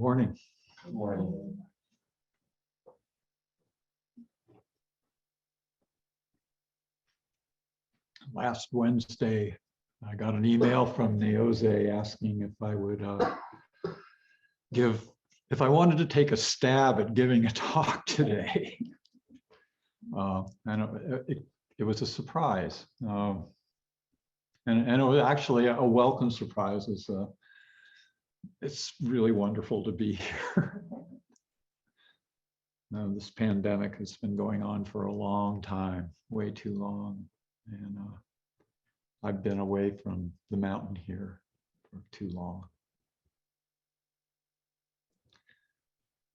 Morning. Good morning. Last Wednesday, I got an email from Neoze asking if I would if I wanted to take a stab at giving a talk today. And it was a surprise. And it was actually a welcome surprise. It's really wonderful to be here. This pandemic has been going on for a long time, way too long. And I've been away from the mountain here for too long.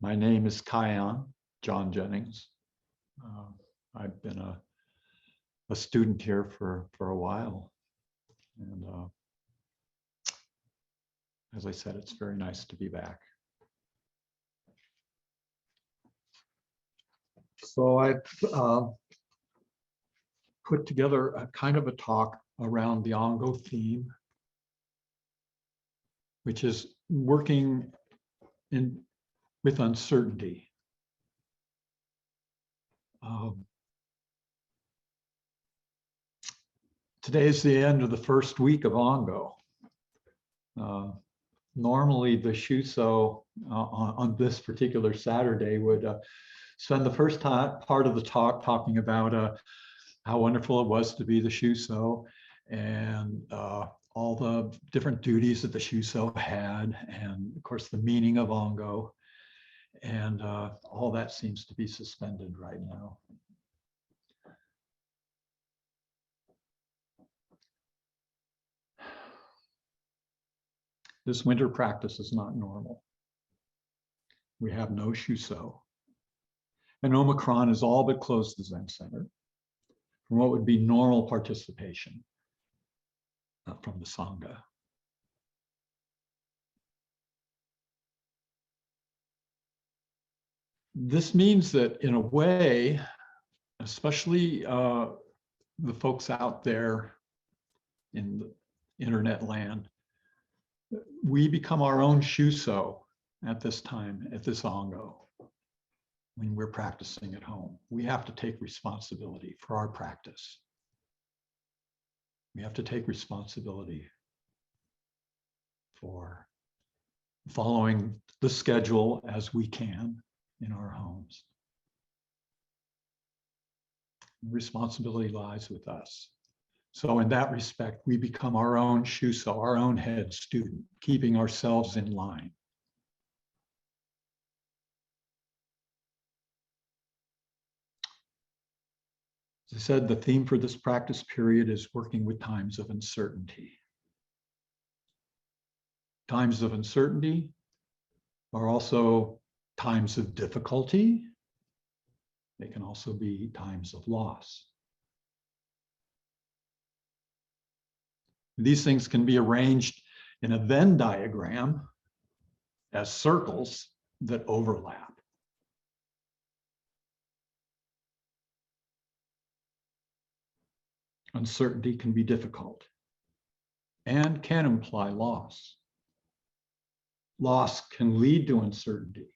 My name is Kaian, John Jennings. I've been a student here for a while. And as I said, it's very nice to be back. So I've put together a kind of a talk around the Ongo theme, which is working with uncertainty. Today is the end of the first week of Ongo. Normally the Shuso on this particular Saturday would spend the first part of the talk talking about how wonderful it was to be the Shuso and all the different duties that the Shuso had, and of course the meaning of Ongo, and all that seems to be suspended right now. This winter practice is not normal. We have no Shuso. And Omicron has all but closed the Zen Center from what would be normal participation from the Sangha. This means that in a way, especially the folks out there in the internet land, we become our own Shuso at this time, at this Ongo, when we're practicing at home. We have to take responsibility for our practice. We have to take responsibility for following the schedule as we can in our homes. Responsibility lies with us. So in that respect, we become our own Shuso, our own head student, keeping ourselves in line. As I said, the theme for this practice period is working with times of uncertainty. Times of uncertainty are also times of difficulty. They can also be times of loss. These things can be arranged in a Venn diagram as circles that overlap. Uncertainty can be difficult and can imply loss. Loss can lead to uncertainty.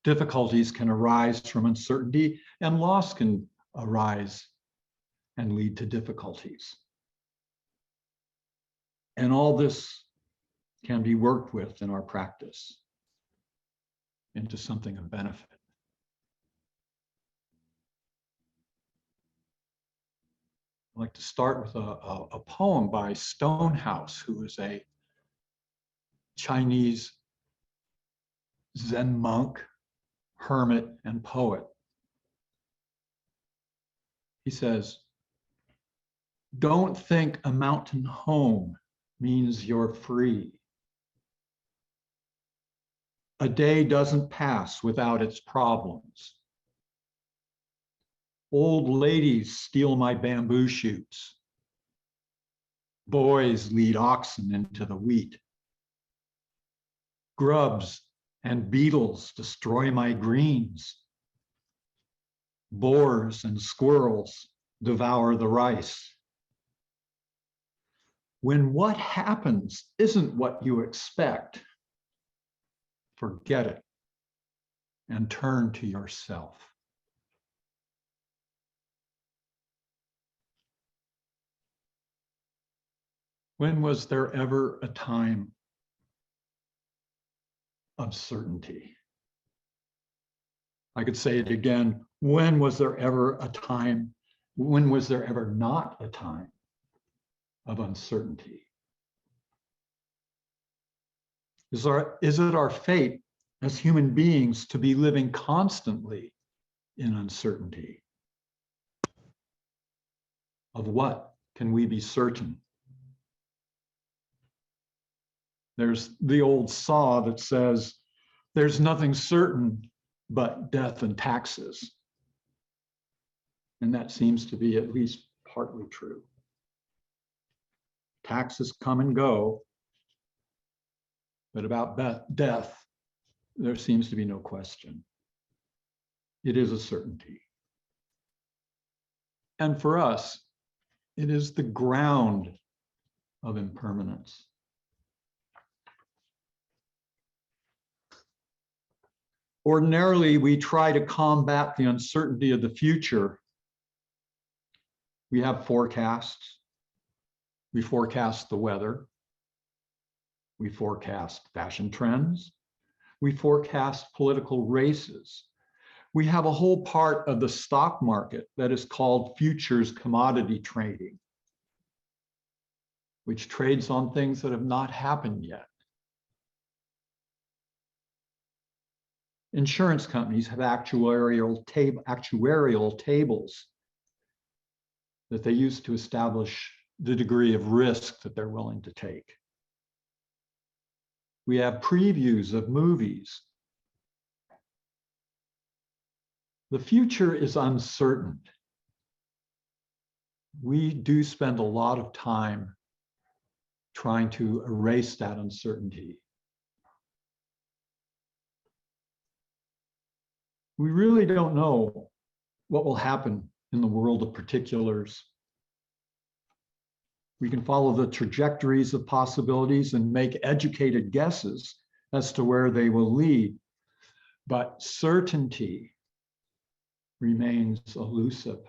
Difficulties can arise from uncertainty, and loss can arise and lead to difficulties. And all this can be worked with in our practice into something of benefit. I'd like to start with a poem by Stonehouse, who is a Chinese Zen monk, hermit, and poet. He says, "Don't think a mountain home means you're free. A day doesn't pass without its problems. Old ladies steal my bamboo shoots. Boys lead oxen into the wheat. Grubs and beetles destroy my greens. Boars and squirrels devour the rice. When what happens isn't what you expect, forget it and turn to yourself. When was there ever a time of certainty? I could say it again. When was there ever a time? When was there ever not a time of uncertainty? Is it our fate as human beings to be living constantly in uncertainty? Of what can we be certain? There's the old saw that says, there's nothing certain but death and taxes. And that seems to be at least partly true. Taxes come and go, but about death, there seems to be no question. It is a certainty. And for us, it is the ground of impermanence. Ordinarily, we try to combat the uncertainty of the future. We have forecasts. We forecast the weather. We forecast fashion trends. We forecast political races. We have a whole part of the stock market that is called futures commodity trading, which trades on things that have not happened yet. Insurance companies have actuarial tables that they use to establish the degree of risk that they're willing to take. We have previews of movies. The future is uncertain. We do spend a lot of time trying to erase that uncertainty. We really don't know what will happen in the world of particulars. We can follow the trajectories of possibilities and make educated guesses as to where they will lead, but certainty remains elusive.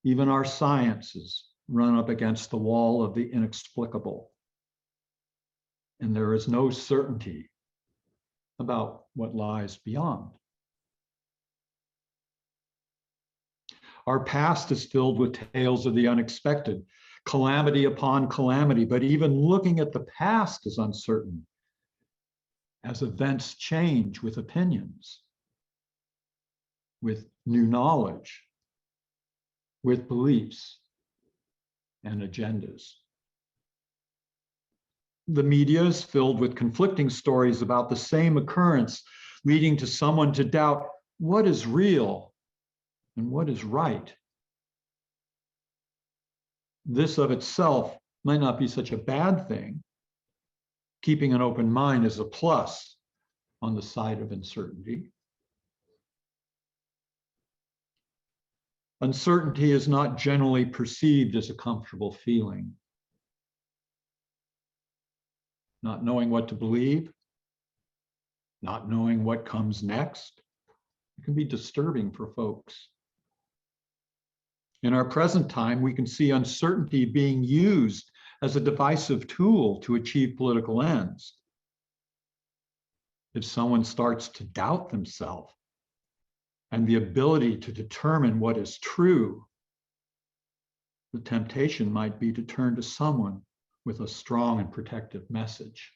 Even our sciences run up against the wall of the inexplicable, and there is no certainty about what lies beyond. Our past is filled with tales of the unexpected, calamity upon calamity, but even looking at the past is uncertain as events change with opinions, with new knowledge, with beliefs and agendas. The media is filled with conflicting stories about the same occurrence, leading to someone to doubt what is real and what is right. This of itself might not be such a bad thing. Keeping an open mind is a plus on the side of uncertainty. Uncertainty is not generally perceived as a comfortable feeling. Not knowing what to believe, not knowing what comes next, it can be disturbing for folks. In our present time, we can see uncertainty being used as a divisive tool to achieve political ends. If someone starts to doubt themselves and the ability to determine what is true, the temptation might be to turn to someone with a strong and protective message.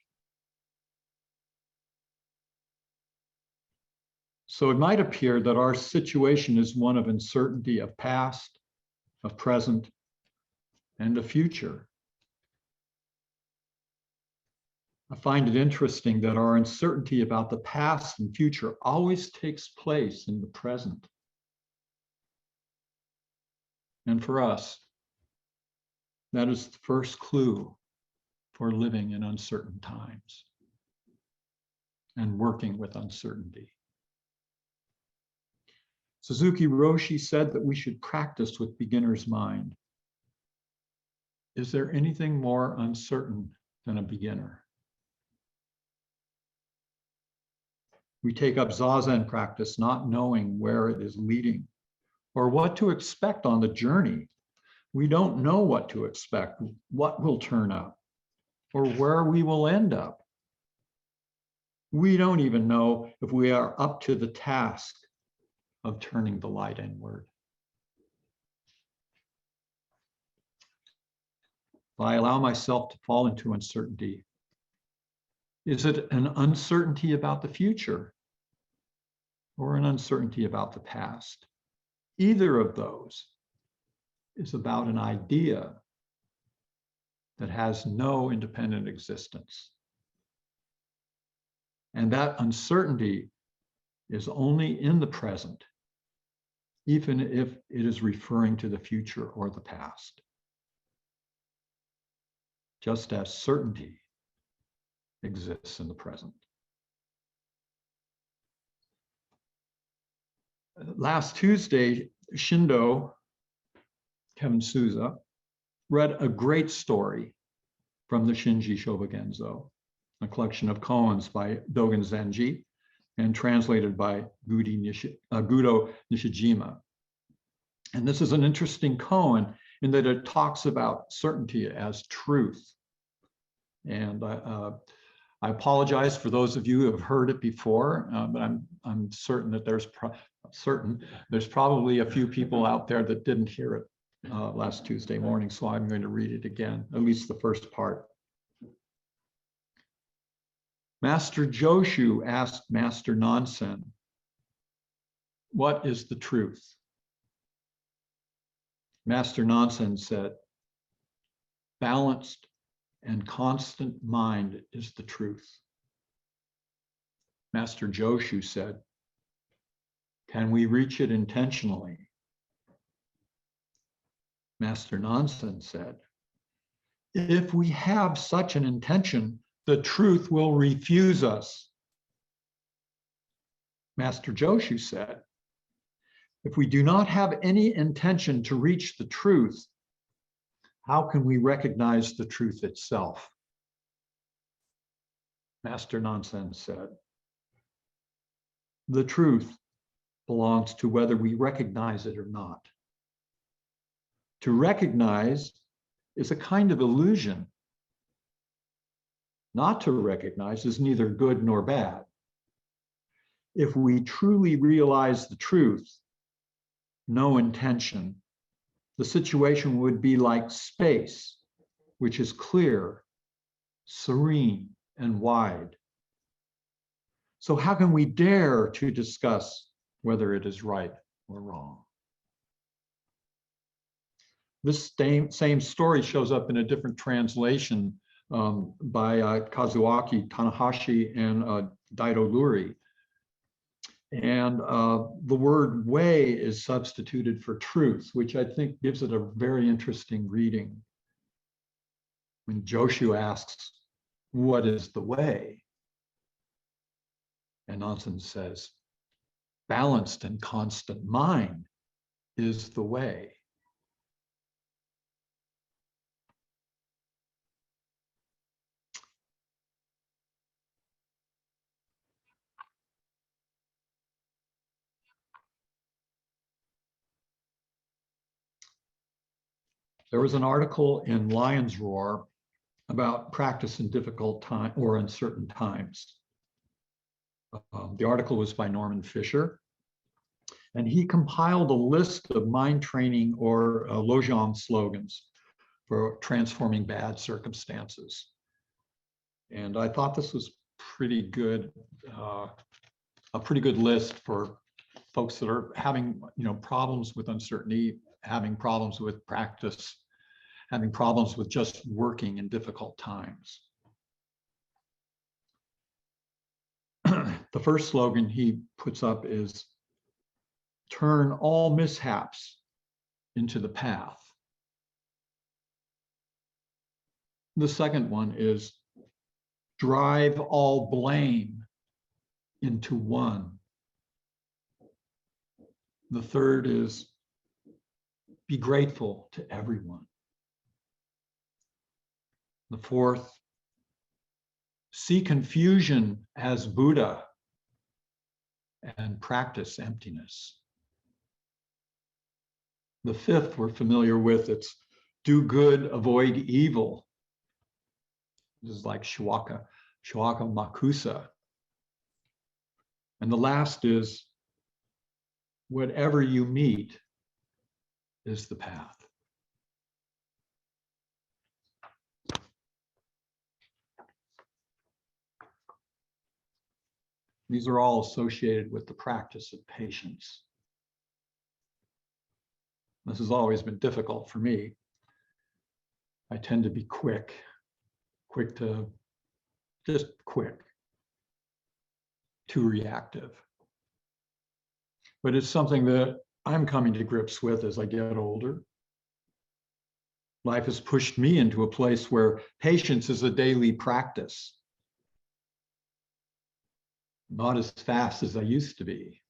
So it might appear that our situation is one of uncertainty of past, of present, and of future. I find it interesting that our uncertainty about the past and future always takes place in the present. And for us, that is the first clue for living in uncertain times and working with uncertainty. Suzuki Roshi said that we should practice with beginner's mind. Is there anything more uncertain than a beginner? We take up Zazen practice not knowing where it is leading or what to expect on the journey. We don't know what to expect, what will turn up, or where we will end up. We don't even know if we are up to the task of turning the light inward. If I allow myself to fall into uncertainty, is it an uncertainty about the future or an uncertainty about the past? Either of those is about an idea that has no independent existence. And that uncertainty is only in the present, even if it is referring to the future or the past. Just as certainty exists in the present. Last Tuesday, Shindo, Kevin Souza, read a great story from the Shinji Shobogenzo, a collection of koans by Dogen Zenji and translated by Gudo Nishijima. And this is an interesting koan in that it talks about certainty as truth. And I apologize for those of you who have heard it before, but I'm certain that there's probably a few people out there that didn't hear it last Tuesday morning, so I'm going to read it again, at least the first part. Master Joshu asked Master Nansen, "What is the truth?" Master Nansen said, "Balanced and constant mind is the truth." Master Joshu said, "Can we reach it intentionally?" Master Nansen said, "If we have such an intention, the truth will refuse us." Master Joshu said, "If we do not have any intention to reach the truth, how can we recognize the truth itself?" Master Nansen said, "The truth belongs to whether we recognize it or not. To recognize is a kind of illusion. Not to recognize is neither good nor bad. If we truly realize the truth, no intention, the situation would be like space, which is clear, serene, and wide. So how can we dare to discuss whether it is right or wrong?" This same story shows up in a different translation by Kazuaki Tanahashi and Daido Luri. And the word way is substituted for truth, which I think gives it a very interesting reading. When Joshu asks, "What is the way?" and Nansen says, "Balanced and constant mind is the way." There was an article in Lion's Roar about practice in difficult time or uncertain times. The article was by Norman Fisher, and he compiled a list of mind training or Lojong slogans for transforming bad circumstances. And I thought this was pretty good, a pretty good list for folks that are having problems with uncertainty, having problems with practice, having problems with just working in difficult times. The first slogan he puts up is, "Turn all mishaps into the path." The second one is, "Drive all blame into one." The third is, "Be grateful to everyone." The fourth, "See confusion as Buddha." and practice emptiness. The fifth we're familiar with, it's do good, avoid evil. This is like Shawaka Makusa. And the last is whatever you meet is the path. These are all associated with the practice of patience. This has always been difficult for me. I tend to be quick to just quick, too reactive. But it's something that I'm coming to grips with as I get older. Life has pushed me into a place where patience is a daily practice. Not as fast as I used to be.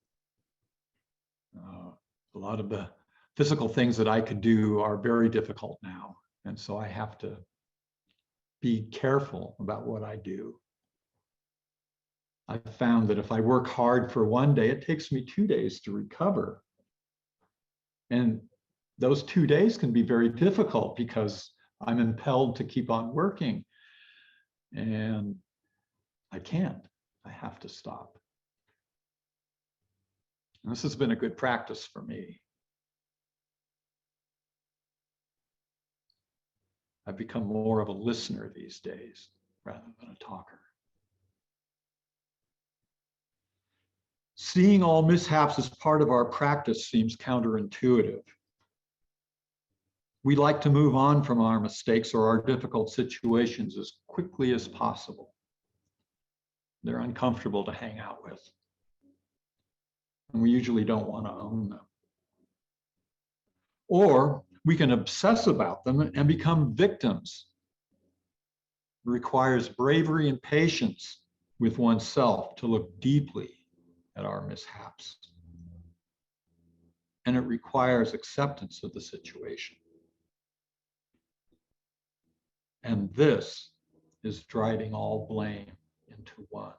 A lot of the physical things that I could do are very difficult now. And so I have to be careful about what I do. I've found that if I work hard for one day, it takes me 2 days to recover. And those 2 days can be very difficult because I'm impelled to keep on working. And I can't. I have to stop. And this has been a good practice for me. I've become more of a listener these days rather than a talker. Seeing all mishaps as part of our practice seems counterintuitive. We like to move on from our mistakes or our difficult situations as quickly as possible. They're uncomfortable to hang out with. And we usually don't want to own them. Or we can obsess about them and become victims. It requires bravery and patience with oneself to look deeply at our mishaps. And it requires acceptance of the situation. And this is driving all blame into one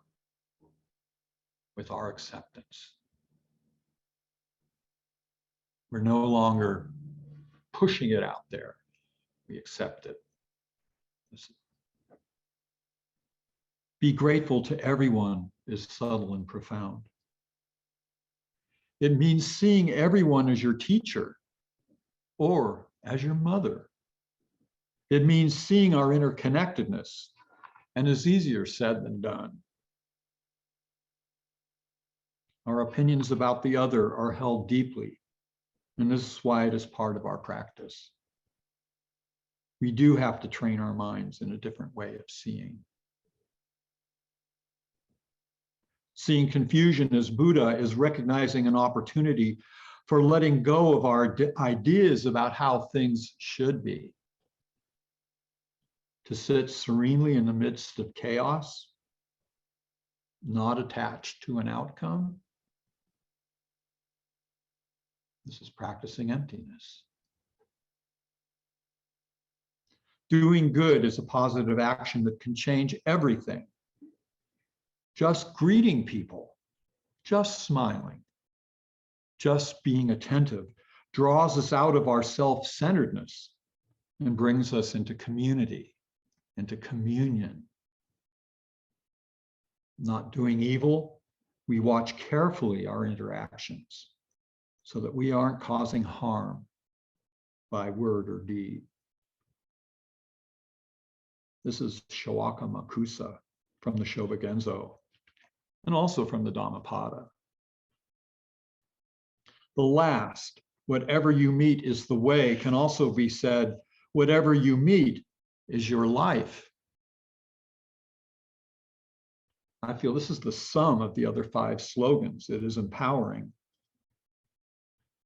with our acceptance. We're no longer pushing it out there. We accept it. Be grateful to everyone is subtle and profound. It means seeing everyone as your teacher or as your mother. It means seeing our interconnectedness, and is easier said than done. Our opinions about the other are held deeply, and this is why it is part of our practice. We do have to train our minds in a different way of seeing. Seeing confusion as Buddha is recognizing an opportunity for letting go of our ideas about how things should be. To sit serenely in the midst of chaos, not attached to an outcome. This is practicing emptiness. Doing good is a positive action that can change everything. Just greeting people, just smiling, just being attentive draws us out of our self-centeredness and brings us into community, into communion. Not doing evil, we watch carefully our interactions so that we aren't causing harm by word or deed. This is Shawaka Makusa from the Shobogenzo and also from the Dhammapada. The last, whatever you meet is the way, can also be said, whatever you meet is your life. I feel this is the sum of the other 5 slogans. It is empowering.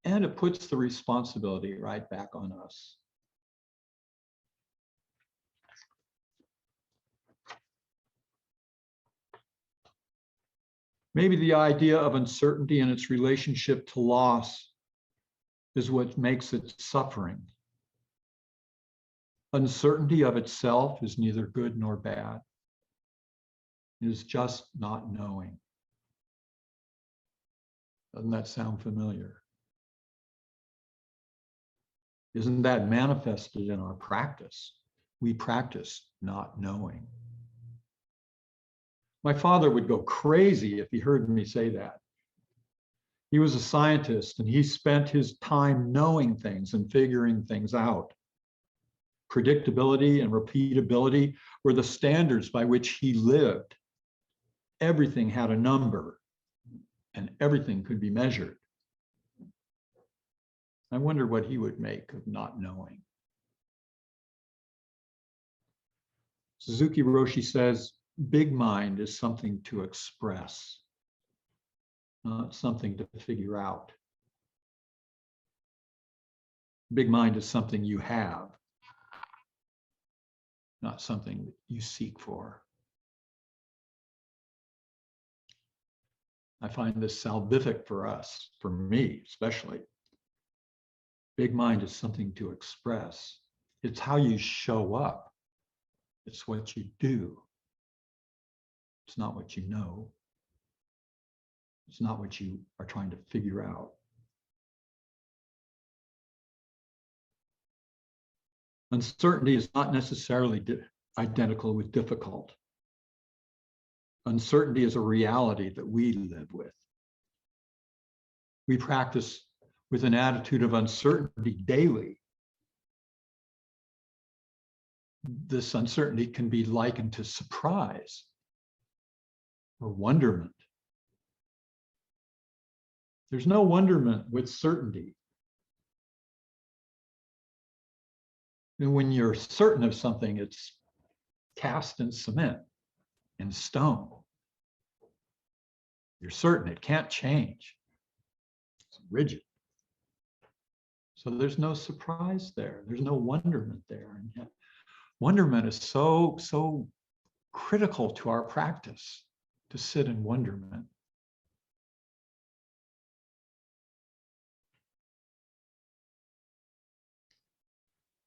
And it puts the responsibility right back on us. Maybe the idea of uncertainty and its relationship to loss is what makes it suffering. Uncertainty of itself is neither good nor bad. It is just not knowing. Doesn't that sound familiar? Isn't that manifested in our practice? We practice not knowing. My father would go crazy if he heard me say that. He was a scientist and he spent his time knowing things and figuring things out. Predictability and repeatability were the standards by which he lived. Everything had a number and everything could be measured. I wonder what he would make of not knowing. Suzuki Roshi says, big mind is something to express, not something to figure out. Big mind is something you have, not something that you seek for. I find this salvific for us, for me especially. Big mind is something to express. It's how you show up. It's what you do. It's not what you know. It's not what you are trying to figure out. Uncertainty is not necessarily identical with difficult. Uncertainty is a reality that we live with. We practice with an attitude of uncertainty daily. This uncertainty can be likened to surprise or wonderment. There's no wonderment with certainty. And when you're certain of something, it's cast in cement, in stone. You're certain it can't change. It's rigid. So there's no surprise there. There's no wonderment there. And yet wonderment is so critical to our practice, to sit in wonderment.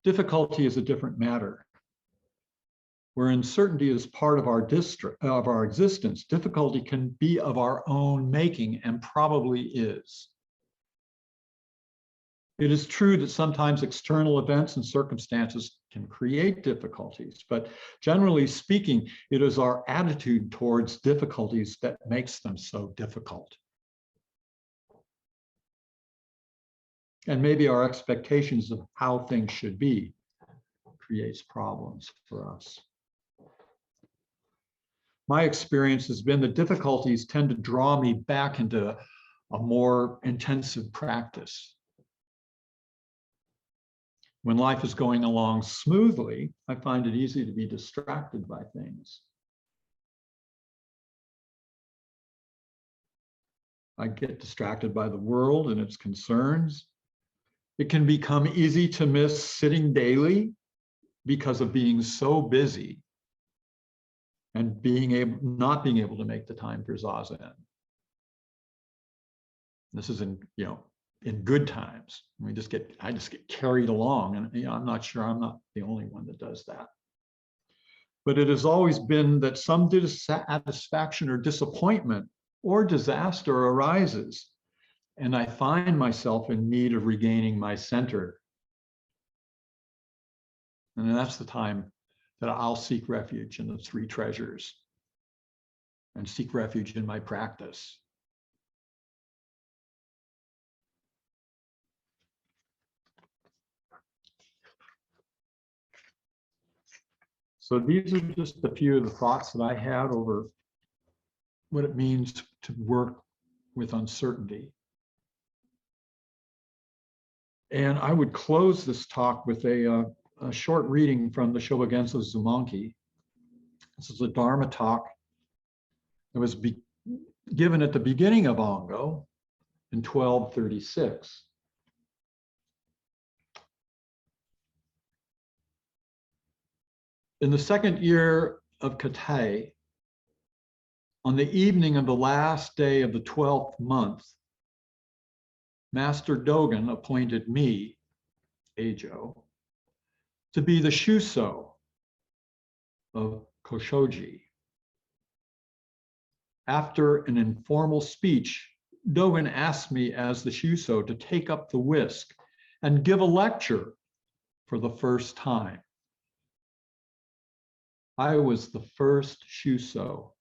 Difficulty is a different matter. Where uncertainty is part of our existence, difficulty can be of our own making and probably is. It is true that sometimes external events and circumstances can create difficulties, but generally speaking, it is our attitude towards difficulties that makes them so difficult. And maybe our expectations of how things should be creates problems for us. My experience has been that difficulties tend to draw me back into a more intensive practice. When life is going along smoothly, I find it easy to be distracted by things. I get distracted by the world and its concerns. It can become easy to miss sitting daily because of being so busy and not being able to make the time for zazen. This is in good times. I just get carried along, and I'm not sure I'm not the only one that does that. But it has always been that some dissatisfaction or disappointment or disaster arises, and I find myself in need of regaining my center. And that's the time that I'll seek refuge in the three treasures and seek refuge in my practice. So these are just a few of the thoughts that I had over what it means to work with uncertainty. And I would close this talk with a short reading from the Shobogenzo Zumonki. This is a Dharma talk that was given at the beginning of Ongo in 1236. In the second year of Katai, on the evening of the last day of the 12th month, Master Dogen appointed me, Eijo, to be the Shuso of Koshoji. After an informal speech Dogen asked me as the Shuso to take up the whisk and give a lecture for the first time. I was the first Shuso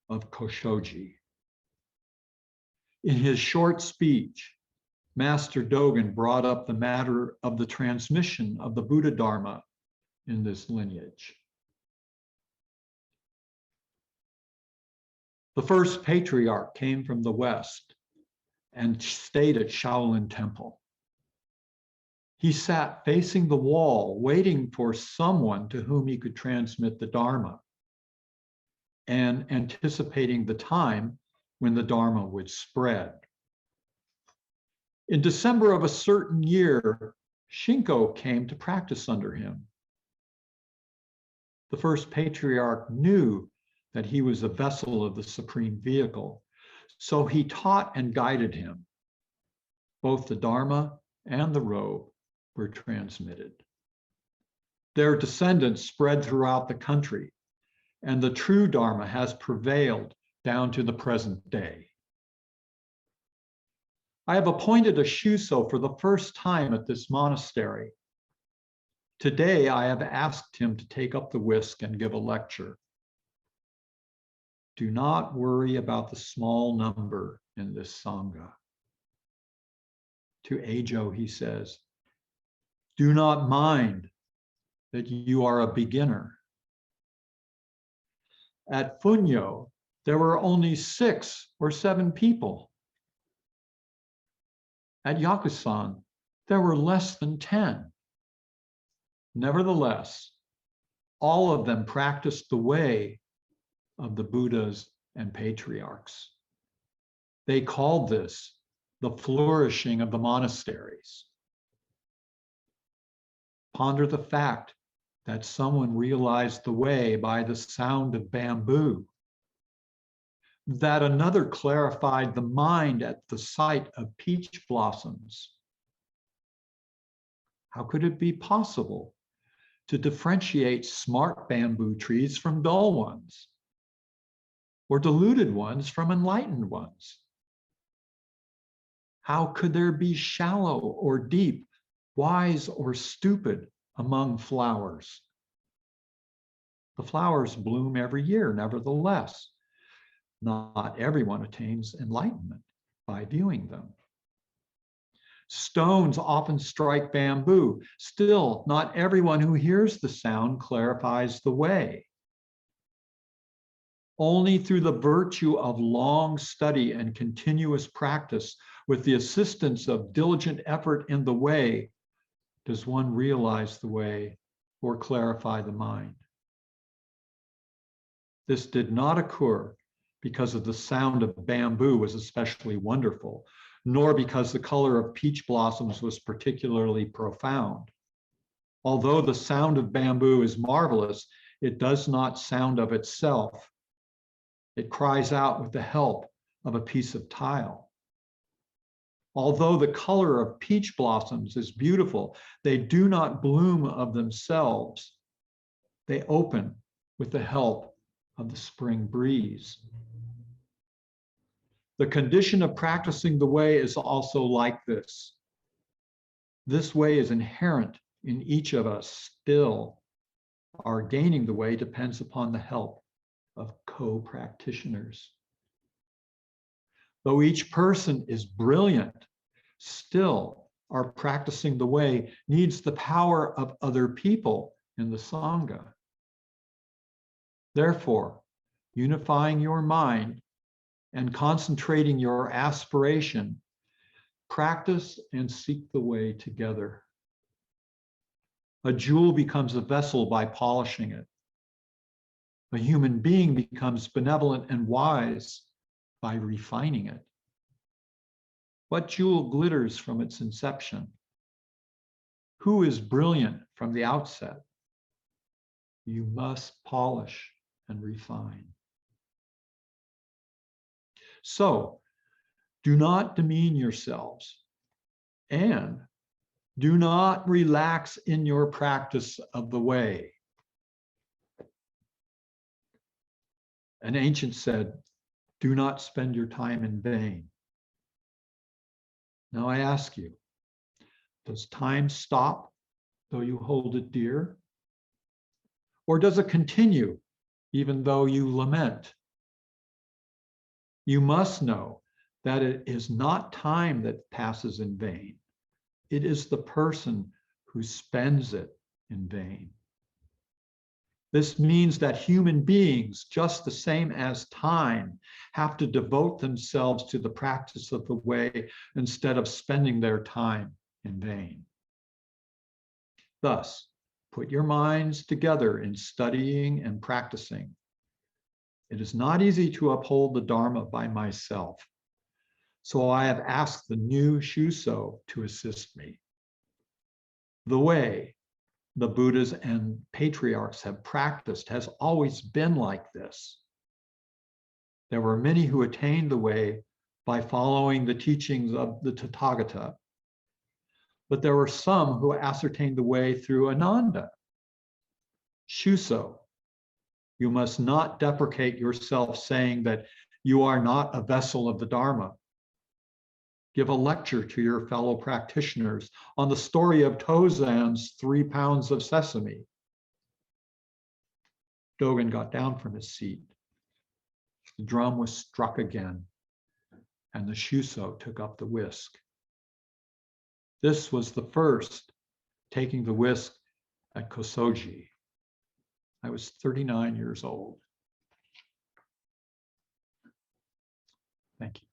of Koshoji. In his short speech, Master Dogen brought up the matter of the transmission of the Buddha Dharma in this lineage. The first patriarch came from the West and stayed at Shaolin Temple. He sat facing the wall, waiting for someone to whom he could transmit the Dharma and anticipating the time when the Dharma would spread. In December of a certain year, Shinko came to practice under him. The first patriarch knew that he was a vessel of the supreme vehicle, so he taught and guided him. Both the Dharma and the robe were transmitted. Their descendants spread throughout the country, and the true Dharma has prevailed down to the present day. I have appointed a Shuso for the first time at this monastery. Today, I have asked him to take up the whisk and give a lecture. Do not worry about the small number in this Sangha. To Ajo, he says, do not mind that you are a beginner. At Funyo, there were only 6 or 7 people. At Yakusan, there were less than 10. Nevertheless, all of them practiced the way of the Buddhas and patriarchs. They called this the flourishing of the monasteries. Ponder the fact that someone realized the way by the sound of bamboo, that another clarified the mind at the sight of peach blossoms. How could it be possible to differentiate smart bamboo trees from dull ones, or deluded ones from enlightened ones? How could there be shallow or deep, wise or stupid among flowers? The flowers bloom every year, nevertheless. Not everyone attains enlightenment by viewing them. Stones often strike bamboo. Still, not everyone who hears the sound clarifies the way. Only through the virtue of long study and continuous practice, with the assistance of diligent effort in the way, does one realize the way or clarify the mind. This did not occur because of the sound of bamboo was especially wonderful, nor because the color of peach blossoms was particularly profound. Although the sound of bamboo is marvelous, it does not sound of itself. It cries out with the help of a piece of tile. Although the color of peach blossoms is beautiful, they do not bloom of themselves. They open with the help of the spring breeze. The condition of practicing the way is also like this. This way is inherent in each of us still. Our gaining the way depends upon the help of co-practitioners. Though each person is brilliant, still our practicing the way needs the power of other people in the Sangha. Therefore, unifying your mind and concentrating your aspiration, practice and seek the way together. A jewel becomes a vessel by polishing it. A human being becomes benevolent and wise by refining it. What jewel glitters from its inception? Who is brilliant from the outset? You must polish and refine. So, do not demean yourselves, and do not relax in your practice of the way. An ancient said, do not spend your time in vain. Now I ask you, does time stop though you hold it dear? Or does it continue even though you lament? You must know that it is not time that passes in vain. It is the person who spends it in vain. This means that human beings, just the same as time, have to devote themselves to the practice of the way instead of spending their time in vain. Thus, put your minds together in studying and practicing. It is not easy to uphold the Dharma by myself, so I have asked the new Shuso to assist me. The way the Buddhas and patriarchs have practiced has always been like this. There were many who attained the way by following the teachings of the Tathagata, but there were some who ascertained the way through Ananda. Shuso, you must not deprecate yourself saying that you are not a vessel of the Dharma. Give a lecture to your fellow practitioners on the story of Tozan's 3 pounds of sesame. Dogen got down from his seat. The drum was struck again, and the Shuso took up the whisk. This was the first taking the whisk at Kosoji. I was 39 years old. Thank you.